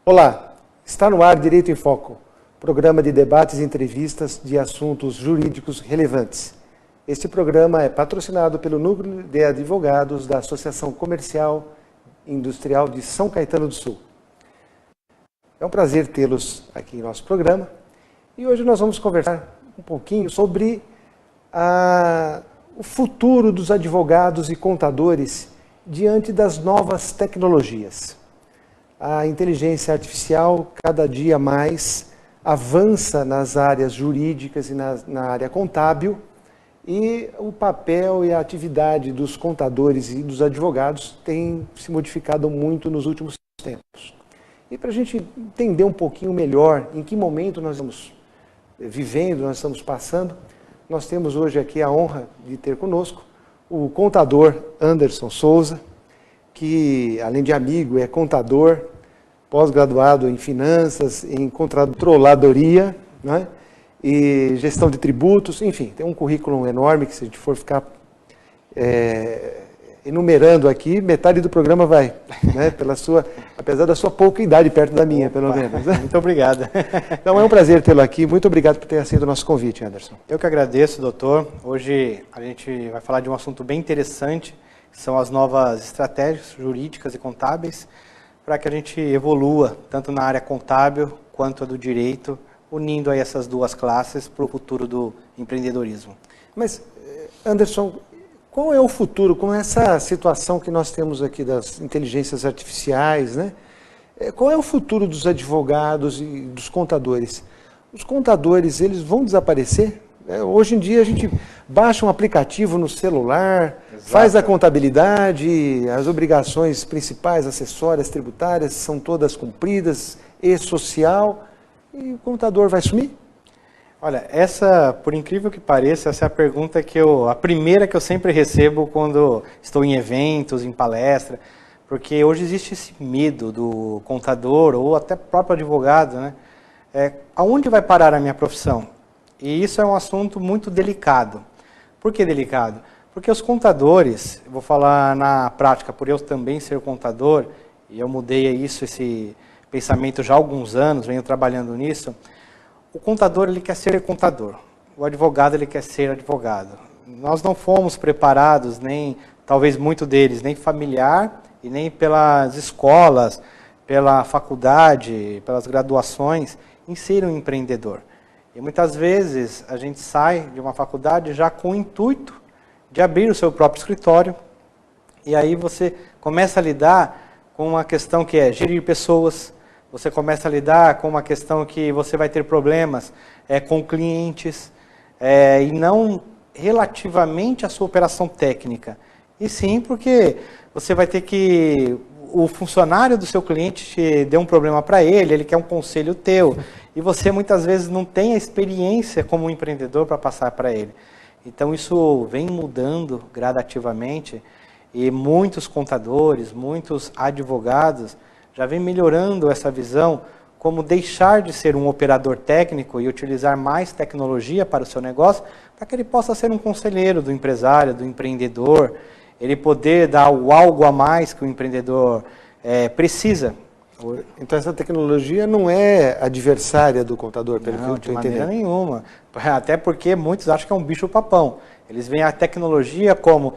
Olá, está no ar Direito em Foco, programa de debates e entrevistas de assuntos jurídicos relevantes. Este programa é patrocinado pelo Núcleo de Advogados da Associação Comercial e Industrial de São Caetano do Sul. É um prazer tê-los aqui em nosso programa e hoje nós vamos conversar um pouquinho sobre o futuro dos advogados e contadores diante das novas tecnologias. A inteligência artificial cada dia mais avança nas áreas jurídicas e na área contábil e o papel e a atividade dos contadores e dos advogados tem se modificado muito nos últimos tempos. E para a gente entender um pouquinho melhor em que momento nós estamos vivendo, nós estamos passando, nós temos hoje aqui a honra de ter conosco o contador Anderson Souza, que além de amigo é contador, pós-graduado em finanças, em controladoria, né? E gestão de tributos, enfim, tem um currículo enorme que se a gente for ficar enumerando aqui, metade do programa vai, né? Apesar da sua pouca idade perto da minha, pelo menos. Né? Muito obrigado. Então é um prazer tê-lo aqui, muito obrigado por ter aceito o nosso convite, Anderson. Eu que agradeço, doutor. Hoje a gente vai falar de um assunto bem interessante, que são as novas estratégias jurídicas e contábeis, para que a gente evolua, tanto na área contábil quanto a do direito, unindo aí essas duas classes para o futuro do empreendedorismo. Mas, Anderson, qual é o futuro com essa situação que nós temos aqui das inteligências artificiais, né? Qual é o futuro dos advogados e dos contadores? Os contadores, eles vão desaparecer? Hoje em dia a gente baixa um aplicativo no celular, exato, faz a contabilidade, as obrigações principais, acessórias, tributárias, são todas cumpridas, e social, e o contador vai sumir? Olha, por incrível que pareça, essa é a pergunta a primeira que eu sempre recebo quando estou em eventos, em palestra, porque hoje existe esse medo do contador ou até próprio advogado, né? Aonde vai parar a minha profissão? E isso é um assunto muito delicado. Por que delicado? Porque os contadores, vou falar na prática, por eu também ser contador, e eu mudei esse pensamento já há alguns anos, venho trabalhando nisso, o contador ele quer ser contador, o advogado ele quer ser advogado. Nós não fomos preparados, nem talvez muito deles, nem familiar e nem pelas escolas, pela faculdade, pelas graduações, em ser um empreendedor. E muitas vezes a gente sai de uma faculdade já com o intuito de abrir o seu próprio escritório, e aí você começa a lidar com uma questão que é gerir pessoas, você começa a lidar com uma questão que você vai ter problemas com clientes, e não relativamente à sua operação técnica, e sim porque você vai ter que... O funcionário do seu cliente te deu um problema para ele quer um conselho teu, e você muitas vezes não tem a experiência como empreendedor para passar para ele. Então isso vem mudando gradativamente, e muitos contadores, muitos advogados já vem melhorando essa visão, como deixar de ser um operador técnico e utilizar mais tecnologia para o seu negócio, para que ele possa ser um conselheiro do empresário, do empreendedor, ele poder dar o algo a mais que o empreendedor precisa. Então essa tecnologia não é adversária do contador, pelo que eu estou entendendo? De maneira nenhuma. Até porque muitos acham que é um bicho-papão. Eles veem a tecnologia como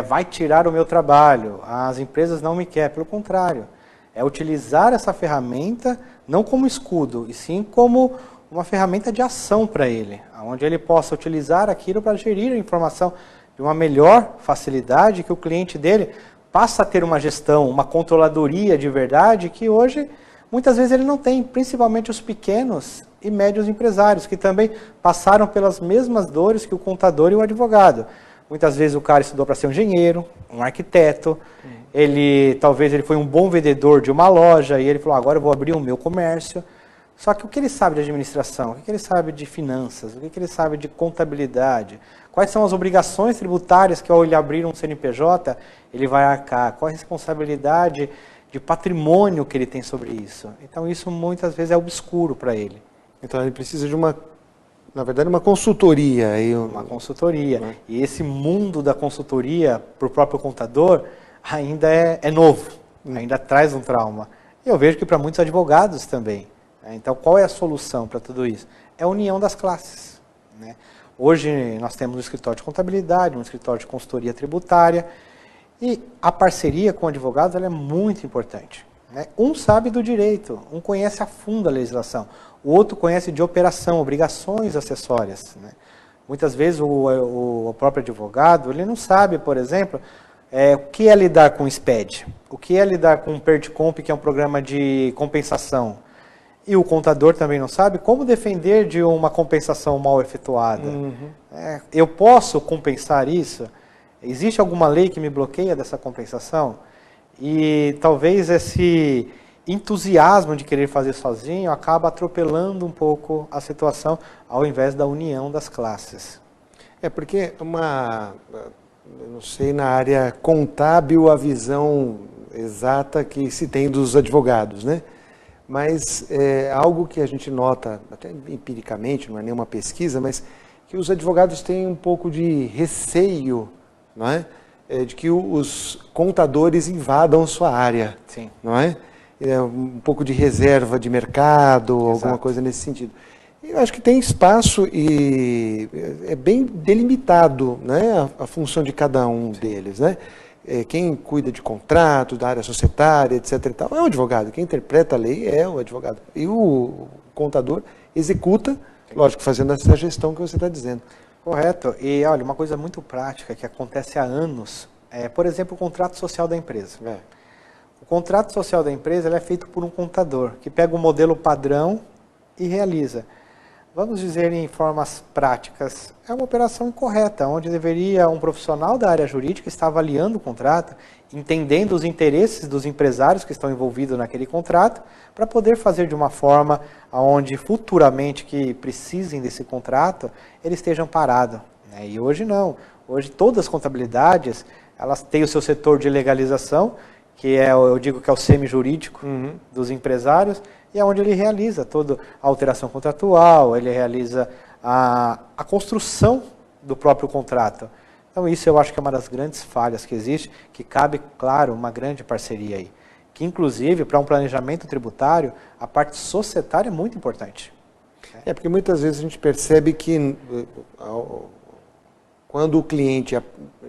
vai tirar o meu trabalho, as empresas não me querem. Pelo contrário, é utilizar essa ferramenta não como escudo, e sim como uma ferramenta de ação para ele, onde ele possa utilizar aquilo para gerir a informação de uma melhor facilidade, que o cliente dele passa a ter uma gestão, uma controladoria de verdade, que hoje, muitas vezes, ele não tem, principalmente os pequenos e médios empresários, que também passaram pelas mesmas dores que o contador e o advogado. Muitas vezes o cara estudou para ser um engenheiro, um arquiteto, talvez ele foi um bom vendedor de uma loja, e ele falou, agora eu vou abrir o meu comércio. Só que o que ele sabe de administração, o que ele sabe de finanças, o que ele sabe de contabilidade, quais são as obrigações tributárias que ao ele abrir um CNPJ, ele vai arcar, qual a responsabilidade de patrimônio que ele tem sobre isso. Então isso muitas vezes é obscuro para ele. Então ele precisa de na verdade, uma consultoria. Uma consultoria. Né? E esse mundo da consultoria para o próprio contador ainda é novo, ainda traz um trauma. E eu vejo que para muitos advogados também. Né? Então, qual é a solução para tudo isso? É a união das classes. Né? Hoje, nós temos um escritório de contabilidade, um escritório de consultoria tributária, e a parceria com advogados ela é muito importante. Né? Um sabe do direito, um conhece a fundo a legislação, o outro conhece de operação, obrigações acessórias. Né? Muitas vezes o próprio advogado ele não sabe, por exemplo, o que é lidar com SPED, o que é lidar com o PERTCOMP, que é um programa de compensação. E o contador também não sabe como defender de uma compensação mal efetuada. Eu posso compensar isso? Existe alguma lei que me bloqueia dessa compensação? E talvez esse entusiasmo de querer fazer sozinho acaba atropelando um pouco a situação, ao invés da união das classes. Porque eu não sei, na área contábil a visão exata que se tem dos advogados, né? Mas é algo que a gente nota, até empiricamente, não é nenhuma pesquisa, mas que os advogados têm um pouco de receio, não é? De que os contadores invadam sua área, Sim. não é? Um pouco de reserva de mercado, Exato. alguma coisa nesse sentido. Eu acho que tem espaço e é bem delimitado, né, a função de cada um deles, né? Quem cuida de contrato, da área societária, etc. e tal, é o advogado. Quem interpreta a lei é o advogado. E o contador executa, lógico, fazendo essa gestão que você está dizendo. Correto. E olha, uma coisa muito prática que acontece há anos por exemplo, o contrato social da empresa. O contrato social da empresa ele é feito por um contador, que pega o modelo padrão e realiza. Vamos dizer em formas práticas, é uma operação incorreta, onde deveria um profissional da área jurídica estar avaliando o contrato, entendendo os interesses dos empresários que estão envolvidos naquele contrato, para poder fazer de uma forma onde futuramente que precisem desse contrato, eles estejam parados. E hoje não. Hoje todas as contabilidades, elas têm o seu setor de legalização, que eu digo que é o semi-jurídico dos empresários, e é onde ele realiza toda a alteração contratual, ele realiza a construção do próprio contrato. Então isso eu acho que é uma das grandes falhas que existe, que cabe, claro, uma grande parceria aí. Que inclusive, para um planejamento tributário, a parte societária é muito importante. Porque muitas vezes a gente percebe que quando o cliente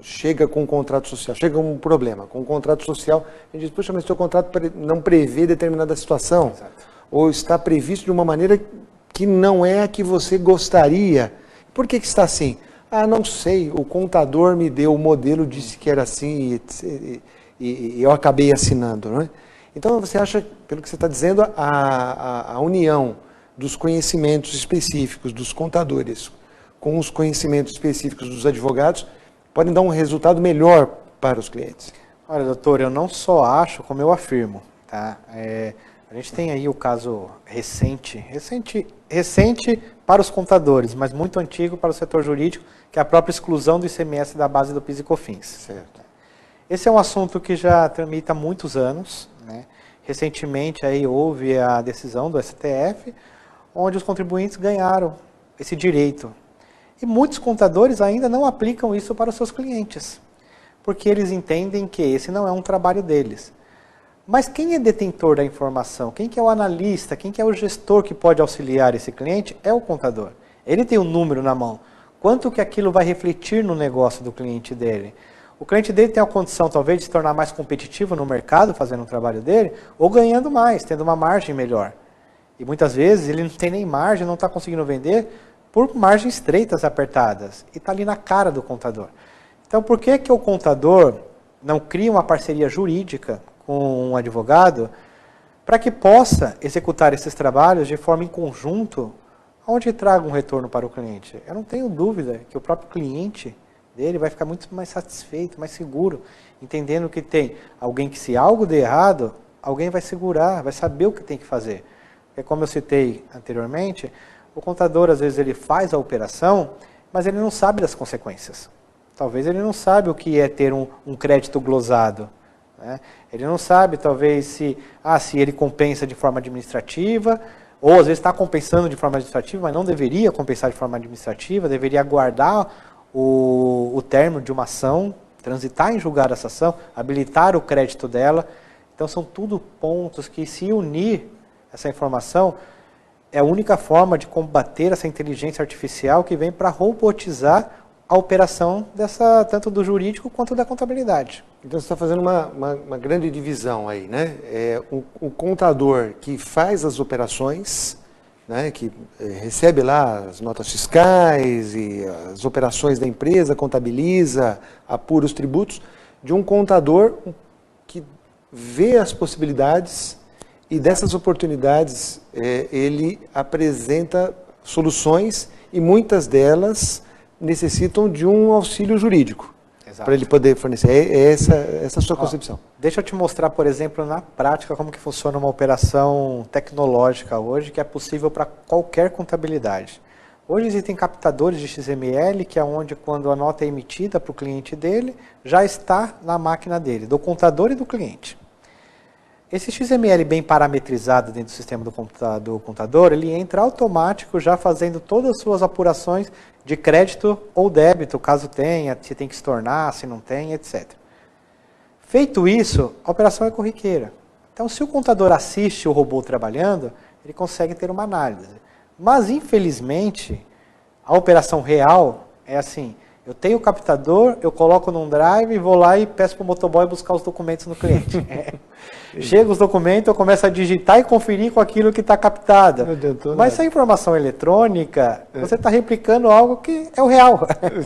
chega com um contrato social, chega um problema com um contrato social, a gente diz, puxa, mas seu contrato não prevê determinada situação. Exato. Ou está previsto de uma maneira que não é a que você gostaria. Por que está assim? Ah, não sei, o contador me deu o modelo, disse que era assim e eu acabei assinando. Não é? Então você acha, pelo que você está dizendo, a união dos conhecimentos específicos dos contadores com os conhecimentos específicos dos advogados podem dar um resultado melhor para os clientes? Olha, doutor, eu não só acho, como eu afirmo. Tá? A gente tem aí o caso recente para os contadores, mas muito antigo para o setor jurídico, que é a própria exclusão do ICMS da base do PIS e COFINS. Certo. Esse é um assunto que já tramita há muitos anos. Né? Recentemente aí houve a decisão do STF, onde os contribuintes ganharam esse direito. E muitos contadores ainda não aplicam isso para os seus clientes, porque eles entendem que esse não é um trabalho deles. Mas quem é detentor da informação, quem que é o analista, quem que é o gestor que pode auxiliar esse cliente é o contador. Ele tem o número na mão. Quanto que aquilo vai refletir no negócio do cliente dele? O cliente dele tem a condição talvez de se tornar mais competitivo no mercado fazendo o trabalho dele, ou ganhando mais, tendo uma margem melhor. E muitas vezes ele não tem nem margem, não está conseguindo vender por margens estreitas, apertadas. E está ali na cara do contador. Então por que o contador não cria uma parceria jurídica com um advogado, para que possa executar esses trabalhos de forma em conjunto, onde traga um retorno para o cliente? Eu não tenho dúvida que o próprio cliente dele vai ficar muito mais satisfeito, mais seguro, entendendo que tem alguém que, se algo der errado, alguém vai segurar, vai saber o que tem que fazer. Porque, como eu citei anteriormente, o contador, às vezes, ele faz a operação, mas ele não sabe das consequências. Talvez ele não sabe o que é ter um crédito glosado. Né? Ele não sabe, talvez, se ele compensa de forma administrativa, ou às vezes está compensando de forma administrativa, mas não deveria compensar de forma administrativa, deveria aguardar o término de uma ação, transitar em julgar essa ação, habilitar o crédito dela. Então são tudo pontos que, se unir essa informação, é a única forma de combater essa inteligência artificial que vem para robotizar a operação tanto do jurídico quanto da contabilidade. Então você está fazendo uma grande divisão aí, né? O contador que faz as operações, né, que recebe lá as notas fiscais e as operações da empresa, contabiliza, apura os tributos, de um contador que vê as possibilidades e dessas oportunidades ele apresenta soluções e muitas delas necessitam de um auxílio jurídico para ele poder fornecer. Essa a sua concepção. Deixa eu te mostrar, por exemplo, na prática, como que funciona uma operação tecnológica hoje, que é possível para qualquer contabilidade. Hoje existem captadores de XML, que é onde, quando a nota é emitida para o cliente dele, já está na máquina dele, do contador e do cliente. Esse XML bem parametrizado dentro do sistema do contador, ele entra automático já fazendo todas as suas apurações de crédito ou débito, caso tenha, se tem que estornar, se não tem, etc. Feito isso, a operação é corriqueira. Então, se o contador assiste o robô trabalhando, ele consegue ter uma análise. Mas, infelizmente, a operação real é assim: eu tenho o captador, eu coloco num drive, vou lá e peço para o motoboy buscar os documentos no cliente. Chega os documentos, eu começo a digitar e conferir com aquilo que está captado. Mas se a informação é eletrônica, você está replicando algo que é o real.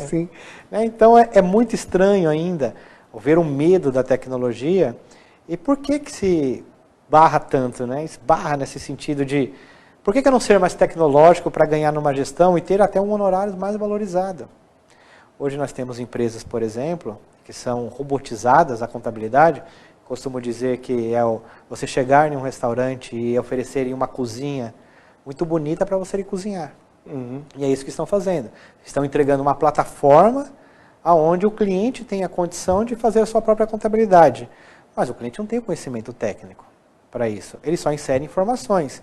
Sim. Então é muito estranho ainda ver o medo da tecnologia. E por que se barra tanto, né? Esbarra nesse sentido de por que eu não ser mais tecnológico para ganhar numa gestão e ter até um honorário mais valorizado? Hoje nós temos empresas, por exemplo, que são robotizadas a contabilidade. Costumo dizer que é você chegar em um restaurante e oferecerem uma cozinha muito bonita para você ir cozinhar. Uhum. E é isso que estão fazendo. Estão entregando uma plataforma onde o cliente tem a condição de fazer a sua própria contabilidade. Mas o cliente não tem o conhecimento técnico para isso. Ele só insere informações.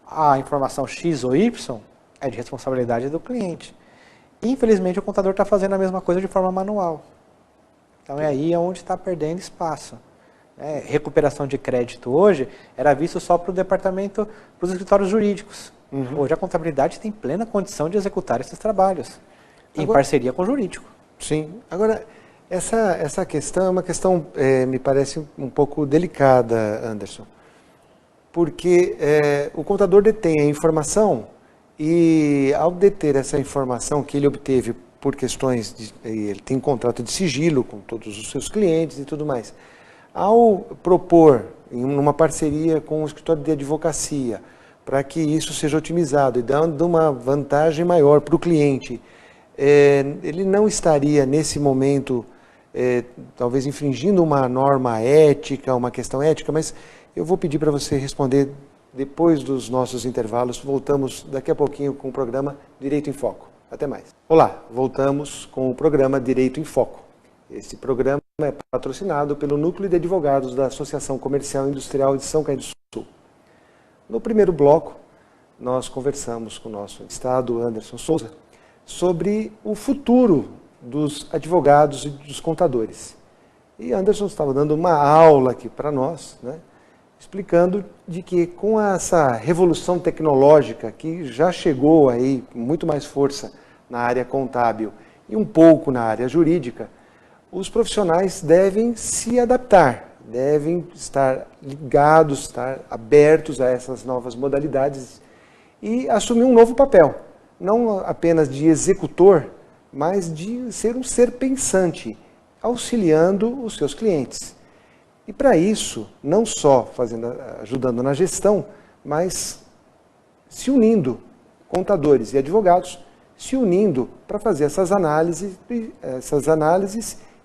A informação X ou Y é de responsabilidade do cliente. Infelizmente, o contador está fazendo a mesma coisa de forma manual. Então, é aí onde está perdendo espaço. Recuperação de crédito hoje era visto só para o departamento, para os escritórios jurídicos. Uhum. Hoje, a contabilidade tem plena condição de executar esses trabalhos, em parceria com o jurídico. Sim. Agora, essa questão é uma questão, me parece, um pouco delicada, Anderson. Porque o contador detém a informação e, ao deter essa informação que ele obteve por questões ele tem contrato de sigilo com todos os seus clientes e tudo mais, ao propor, em uma parceria com o escritório de advocacia, para que isso seja otimizado e dando uma vantagem maior para o cliente, ele não estaria, nesse momento, talvez infringindo uma norma ética, uma questão ética, mas eu vou pedir para você responder depois dos nossos intervalos. Voltamos daqui a pouquinho com o programa Direito em Foco. Até mais. Olá, voltamos com o programa Direito em Foco. Esse programa é patrocinado pelo Núcleo de Advogados da Associação Comercial e Industrial de São Caetano do Sul. No primeiro bloco, nós conversamos com o nosso entrevistado, Anderson Souza, sobre o futuro dos advogados e dos contadores. E Anderson estava dando uma aula aqui para nós, né, explicando de que com essa revolução tecnológica que já chegou aí com muito mais força na área contábil e um pouco na área jurídica, os profissionais devem se adaptar, devem estar ligados, estar abertos a essas novas modalidades e assumir um novo papel, não apenas de executor, mas de ser um ser pensante, auxiliando os seus clientes. E para isso, não só ajudando na gestão, mas se unindo, contadores e advogados, se unindo para fazer essas análises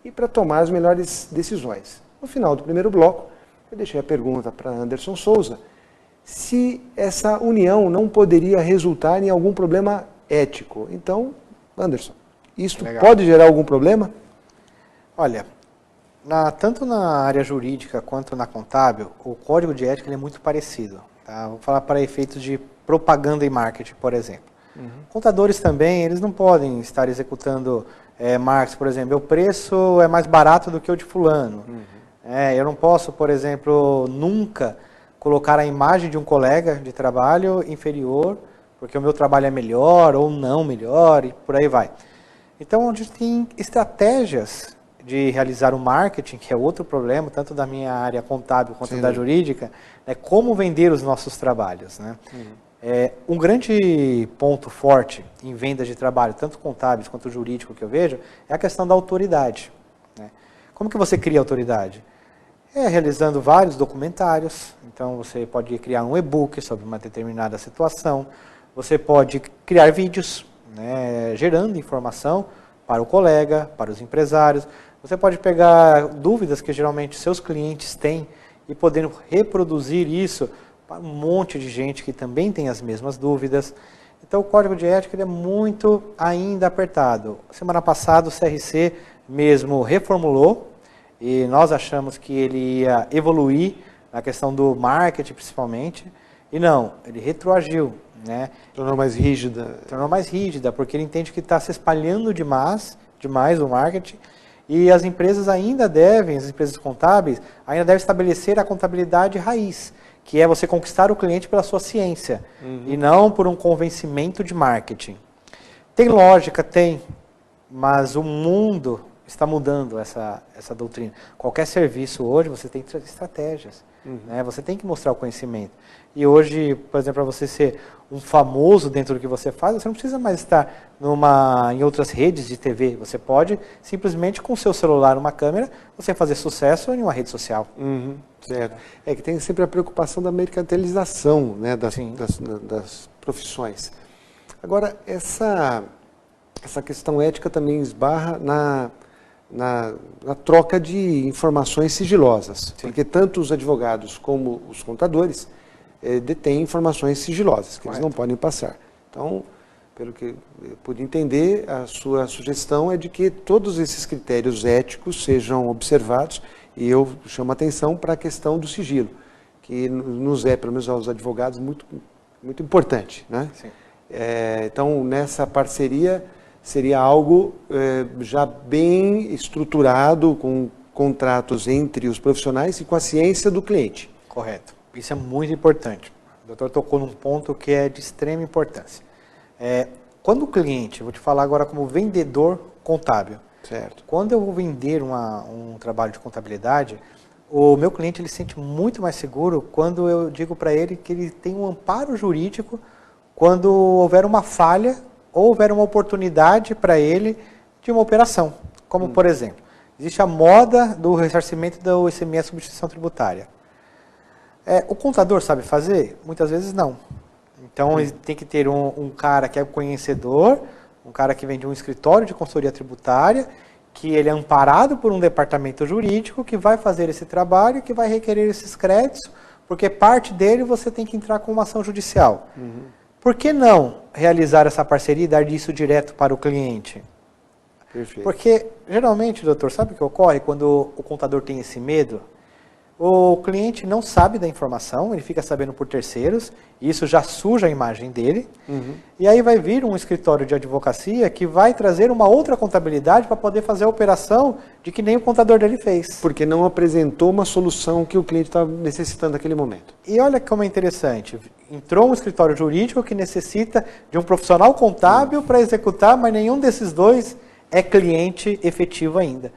e para tomar as melhores decisões. No final do primeiro bloco, eu deixei a pergunta para Anderson Souza, se essa união não poderia resultar em algum problema ético. Então, Anderson, isso pode gerar algum problema? Olha, tanto na área jurídica quanto na contábil, o código de ética é muito parecido. Tá? Vou falar para efeitos de propaganda e marketing, por exemplo. Uhum. Contadores também, eles não podem estar executando marketing, por exemplo, o preço é mais barato do que o de fulano. Uhum. Eu não posso, por exemplo, nunca colocar a imagem de um colega de trabalho inferior, porque o meu trabalho é melhor ou não melhor, e por aí vai. Então, a gente tem estratégias de realizar o marketing, que é outro problema, tanto da minha área contábil quanto da jurídica, né, como vender os nossos trabalhos. Né? Um grande ponto forte em vendas de trabalho, tanto contábeis quanto jurídico que eu vejo, é a questão da autoridade. Né? Como que você cria autoridade? Realizando vários documentários, então você pode criar um e-book sobre uma determinada situação, você pode criar vídeos, né, gerando informação para o colega, para os empresários. Você pode pegar dúvidas que geralmente seus clientes têm e poder reproduzir isso para um monte de gente que também tem as mesmas dúvidas. Então o código de ética ele é muito ainda apertado. Semana passada o CRC mesmo reformulou e nós achamos que ele ia evoluir na questão do marketing principalmente, e não, ele retroagiu. Né? Tornou mais rígida. Tornou mais rígida, porque ele entende que está se espalhando demais o marketing, e as empresas ainda devem, as empresas contábeis, ainda devem estabelecer a contabilidade raiz, que é você conquistar o cliente pela sua ciência, e não por um convencimento de marketing. Tem lógica? Tem, mas o mundo está mudando essa doutrina. Qualquer serviço hoje, você tem estratégias, né? Você tem que mostrar o conhecimento. E hoje, por exemplo, para você ser um famoso dentro do que você faz, você não precisa mais estar em outras redes de TV. Você pode, simplesmente com o seu celular, uma câmera, você fazer sucesso em uma rede social. Certo. É que tem sempre a preocupação da mercantilização, né, das profissões. Agora, essa questão ética também esbarra na troca de informações sigilosas. Sim. Porque tanto os advogados como os contadores detêm informações sigilosas, que eles não podem passar. Então, pelo que eu pude entender, a sua sugestão é de que todos esses critérios éticos sejam observados, e eu chamo a atenção para a questão do sigilo, que nos é, pelo menos aos advogados, muito, muito importante. Né? Sim. Então, nessa parceria, seria algo já bem estruturado, com contratos entre os profissionais e com a ciência do cliente. Correto. Isso é muito importante. O doutor tocou num ponto que é de extrema importância. Quando o cliente, vou te falar agora como vendedor contábil, certo. Quando eu vou vender um trabalho de contabilidade, o meu cliente ele se sente muito mais seguro quando eu digo para ele que ele tem um amparo jurídico quando houver uma falha ou houver uma oportunidade para ele de uma operação. Como, por exemplo, existe a moda do ressarcimento do ICMS substituição tributária. O contador sabe fazer? Muitas vezes não. Então, ele tem que ter um cara que é conhecedor, um cara que vem de um escritório de consultoria tributária, que ele é amparado por um departamento jurídico que vai fazer esse trabalho, que vai requerer esses créditos, porque parte dele você tem que entrar com uma ação judicial. Por que não realizar essa parceria e dar isso direto para o cliente? Perfeito. Porque, geralmente, doutor, sabe o que ocorre quando o contador tem esse medo? O cliente não sabe da informação, ele fica sabendo por terceiros, e isso já suja a imagem dele. E aí vai vir um escritório de advocacia que vai trazer uma outra contabilidade para poder fazer a operação de que nem o contador dele fez. Porque não apresentou uma solução que o cliente estava necessitando naquele momento. E olha como é interessante, entrou um escritório jurídico que necessita de um profissional contábil para executar, mas nenhum desses dois é cliente efetivo ainda.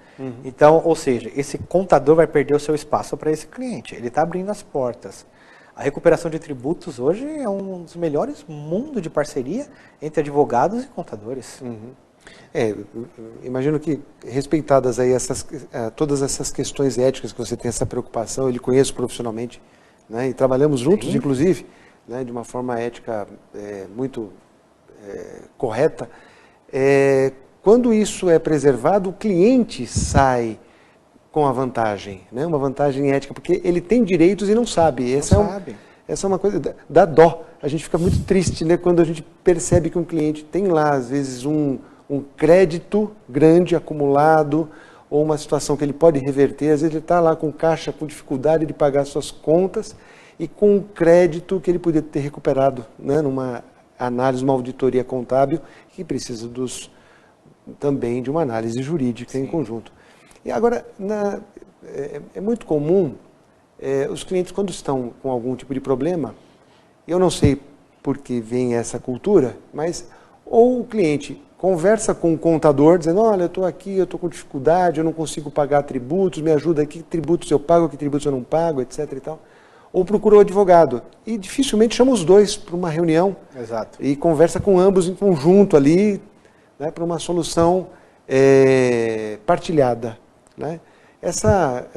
Então, ou seja, esse contador vai perder o seu espaço para esse cliente. Ele está abrindo as portas. A recuperação de tributos hoje é um dos melhores mundos de parceria entre advogados e contadores. Imagino que, respeitadas aí todas essas questões éticas que você tem essa preocupação, eu lhe conheço profissionalmente, né, e trabalhamos juntos, Sim. inclusive, né, de uma forma ética muito correta. Quando isso é preservado, o cliente sai com a vantagem, né? Uma vantagem ética, porque ele tem direitos e não sabe. Essa é uma coisa, dá dó. A gente fica muito triste, né, quando a gente percebe que um cliente tem lá, às vezes, um crédito grande acumulado, ou uma situação que ele pode reverter. Às vezes ele está lá com caixa, com dificuldade de pagar suas contas, e com um crédito que ele poderia ter recuperado, né, numa análise, uma auditoria contábil, que precisa também de uma análise jurídica Sim. em conjunto. E agora, é muito comum os clientes, quando estão com algum tipo de problema, eu não sei por que vem essa cultura, mas ou o cliente conversa com o contador, dizendo, olha, eu estou aqui, eu estou com dificuldade, eu não consigo pagar tributos, me ajuda aqui, que tributos eu pago, que tributos eu não pago, etc. e tal. Ou procura o advogado. E dificilmente chama os dois para uma reunião. Exato. E conversa com ambos em conjunto ali, né, para uma solução partilhada. Né? Essa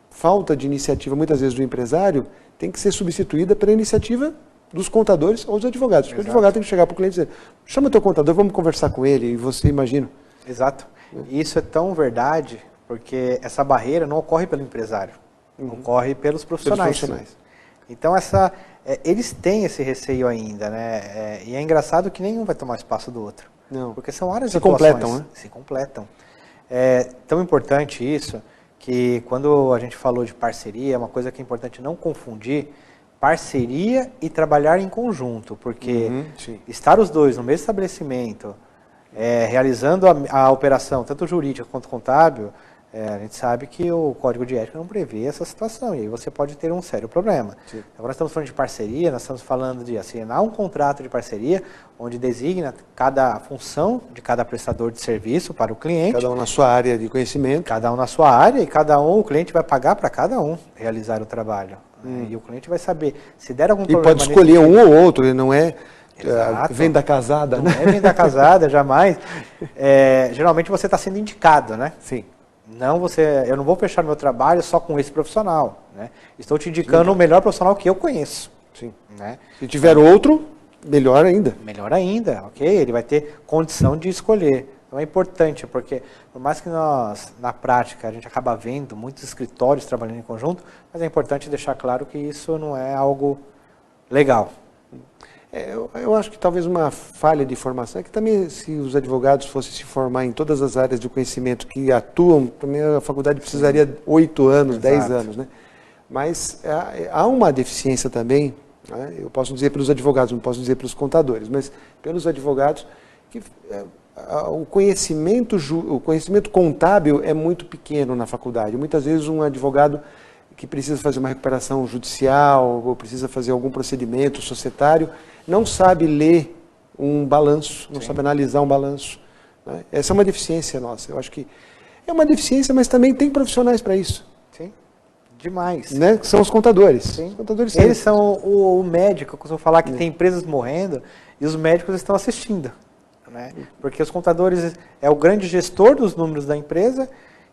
falta de iniciativa, muitas vezes, do empresário, tem que ser substituída pela iniciativa dos contadores ou dos advogados. Porque o advogado tem que chegar para o cliente e dizer, chama o teu contador, vamos conversar com ele, e você imagina. Exato. E isso é tão verdade, porque essa barreira não ocorre pelo empresário, ocorre pelos profissionais. Então, eles têm esse receio ainda, né? E é engraçado que nenhum vai tomar espaço do outro. Não. Porque são áreas de atuações. completam, né? Se completam. É tão importante isso, que quando a gente falou de parceria, é uma coisa que é importante não confundir parceria e trabalhar em conjunto, porque estar os dois no mesmo estabelecimento, realizando a operação, tanto jurídica quanto contábil, a gente sabe que o Código de Ética não prevê essa situação, e aí você pode ter um sério problema. Sim. Agora nós estamos falando de parceria, nós estamos falando de assinar um contrato de parceria, onde designa cada função de cada prestador de serviço para o cliente. Cada um na sua área de conhecimento. Cada um na sua área, e o cliente vai pagar para cada um realizar o trabalho. E o cliente vai saber, se der algum problema... E pode escolher um ou outro, ele não é venda casada. Não é venda casada, jamais. Geralmente você está sendo indicado, né? Sim. Eu não vou fechar meu trabalho só com esse profissional. Né? Estou te indicando o melhor profissional que eu conheço. Sim. Né? Se tiver outro, melhor ainda. Melhor ainda, ok? Ele vai ter condição de escolher. Então é importante, porque por mais que nós, na prática, a gente acaba vendo muitos escritórios trabalhando em conjunto, mas é importante deixar claro que isso não é algo legal. Eu acho que talvez uma falha de formação é que também, se os advogados fossem se formar em todas as áreas de conhecimento que atuam, também a faculdade precisaria 8 anos, 10 anos. Né? Mas há uma deficiência também, né? Eu posso dizer pelos advogados, não posso dizer pelos contadores, mas pelos advogados, que o conhecimento contábil é muito pequeno na faculdade. Muitas vezes um advogado que precisa fazer uma recuperação judicial ou precisa fazer algum procedimento societário, não sabe ler um balanço, não sabe analisar um balanço. Né? Essa é uma deficiência nossa. Eu acho que é uma deficiência, mas também tem profissionais para isso. Sim, demais. Né? Que são os contadores. Sim. Os contadores Eles são o médico. Eu costumo falar que tem empresas morrendo e os médicos estão assistindo. Né? Porque os contadores é o grande gestor dos números da empresa,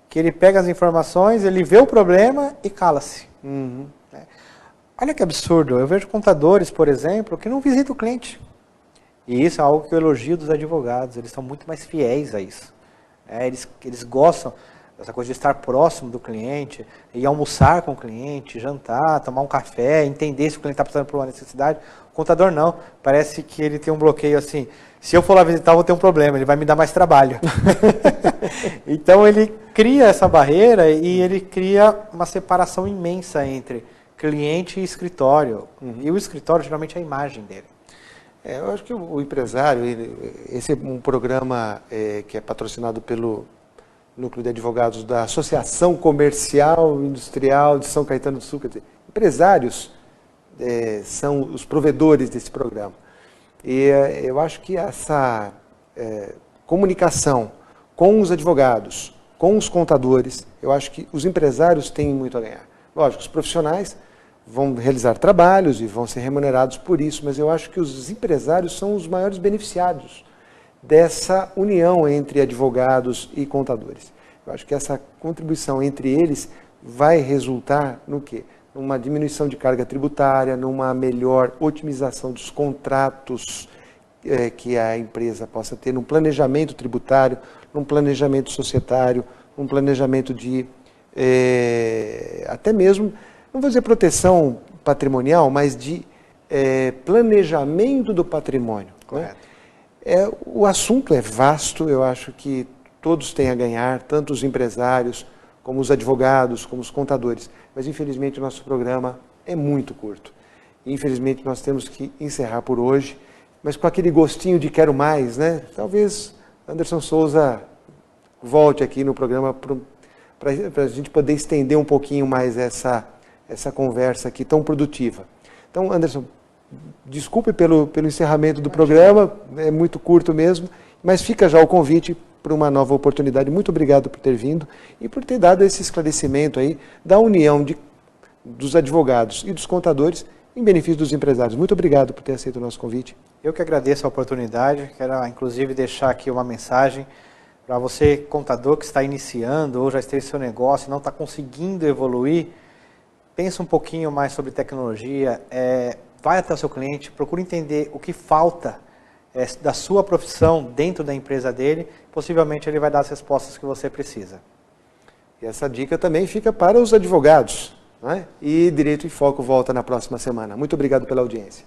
que ele pega as informações, ele vê o problema e cala-se. Né? Olha que absurdo, eu vejo contadores, por exemplo, que não visitam o cliente. E isso é algo que eu elogio dos advogados, eles são muito mais fiéis a isso. Eles gostam dessa coisa de estar próximo do cliente, ir almoçar com o cliente, jantar, tomar um café, entender se o cliente está passando por uma necessidade. O contador não, parece que ele tem um bloqueio assim, se eu for lá visitar eu vou ter um problema, ele vai me dar mais trabalho. Então ele cria essa barreira e ele cria uma separação imensa entre cliente e escritório. E o escritório geralmente é a imagem dele. Eu acho que o empresário, esse é um programa que é patrocinado pelo Núcleo de Advogados da Associação Comercial e Industrial de São Caetano do Sul. Quer dizer, empresários são os provedores desse programa. E eu acho que essa comunicação com os advogados, com os contadores, eu acho que os empresários têm muito a ganhar. Lógico, os profissionais vão realizar trabalhos e vão ser remunerados por isso, mas eu acho que os empresários são os maiores beneficiados dessa união entre advogados e contadores. Eu acho que essa contribuição entre eles vai resultar no quê? Numa diminuição de carga tributária, numa melhor otimização dos contratos que a empresa possa ter, num planejamento tributário, num planejamento societário, num planejamento de até mesmo, não vou dizer proteção patrimonial, mas de planejamento do patrimônio. Correto. Né? O assunto é vasto, eu acho que todos têm a ganhar, tanto os empresários, como os advogados, como os contadores. Mas, infelizmente, o nosso programa é muito curto. Infelizmente, nós temos que encerrar por hoje, mas com aquele gostinho de quero mais, né? Talvez Anderson Souza volte aqui no programa para a gente poder estender um pouquinho mais essa conversa aqui tão produtiva. Então, Anderson, desculpe pelo encerramento do programa, é muito curto mesmo, mas fica já o convite para uma nova oportunidade. Muito obrigado por ter vindo e por ter dado esse esclarecimento aí da união dos advogados e dos contadores em benefício dos empresários. Muito obrigado por ter aceito o nosso convite. Eu que agradeço a oportunidade, quero inclusive deixar aqui uma mensagem para você, contador que está iniciando ou já esteja em seu negócio e não está conseguindo evoluir. Pensa um pouquinho mais sobre tecnologia, vai até o seu cliente, procure entender o que falta da sua profissão dentro da empresa dele, possivelmente ele vai dar as respostas que você precisa. E essa dica também fica para os advogados, né? E Direito em Foco volta na próxima semana. Muito obrigado pela audiência.